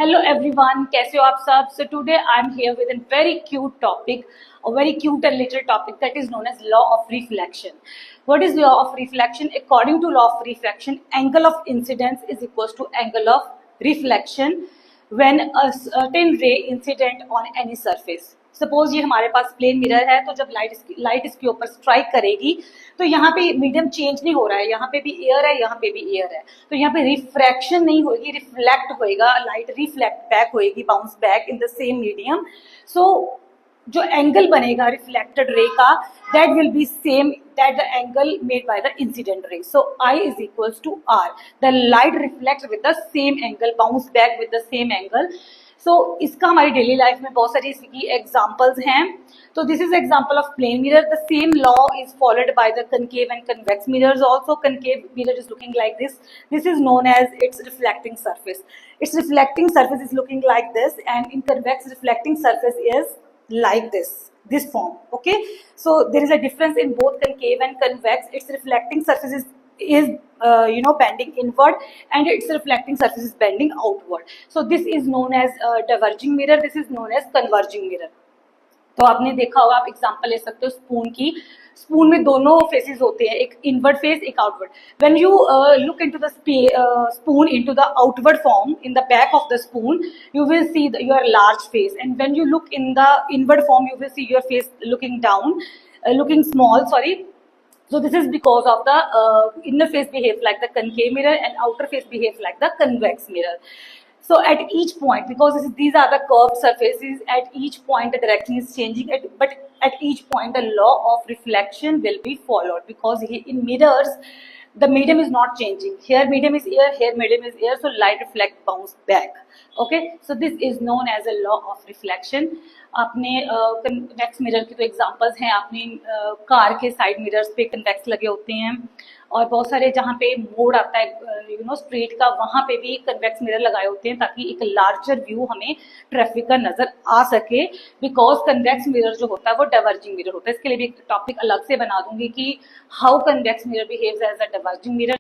Hello everyone, कैसे हो आप सब? So today I'm here with a very cute topic, a very cute and little topic that is known as law of reflection. What is law of reflection? According to law of reflection, angle of incidence is equals to angle of reflection when a certain ray incident on any surface. Suppose ये हमारे पास plane mirror है, तो जब light इसके ऊपर strike करेगी तो यहाँ पे मीडियम चेंज नहीं हो रहा है, यहाँ पे भी एयर है, यहाँ पे भी एयर है, तो यहाँ पे रिफ्रैक्शन नहीं होगी, रिफ्लेक्ट होएगा, लाइट रिफ्लेक्ट बैक होएगी, bounce back in the same medium. So जो एंगल बनेगा रिफ्लेक्टेड रे का, that will be same that the angle made by the incident ray. So I is equals to R. The light reflects with the same angle, bounce back with the same angle. So इसका हमारी daily life में बहुत सारी इसकी examples हैं. तो this is example of plane mirror. The same law is followed by the concave and convex mirrors also. Concave mirror is looking like this. This is known as its reflecting surface. Its reflecting surface is looking like this, and in convex reflecting surface is like this form. Okay, so there is a difference in both concave and convex. Its reflecting surface is bending inward, and its reflecting surface is bending outward. So this is known as diverging mirror. This is known as converging mirror. तो आपने देखा होगा, आप example ले सकते हो spoon की. Spoon में दोनों फेसेस होते हैं, एक इनवर्ड फेस, एक outward. When you look into the spoon into the outward form, in the back of the spoon you will see your large face, and when you look in the inward form you will see your face looking down, looking small, sorry. So this is because of the inner face behaves like the concave mirror and outer face behaves like the convex mirror. So at each point, because these are the curved surfaces, at each point the direction is changing, but at each point the law of reflection will be followed, because in mirrors the medium is not changing. Here medium is air, here medium is air, so light reflect bounce back. Okay, so this is known as a law of reflection. आपने convex mirror की तो examples हैं, आपने car के side mirrors पे convex लगे होते हैं, और बहुत सारे जहाँ पे मोड़ आता है स्ट्रीट का, वहाँ पे भी कन्वेक्स मिरर लगाए होते हैं ताकि एक लार्जर व्यू हमें ट्रैफिक का नजर आ सके. बिकॉज कन्वेक्स मिरर जो होता है वो डाइवर्जिंग मिरर होता है. इसके लिए भी एक टॉपिक अलग से बना दूंगी कि how convex mirror behaves as a diverging mirror.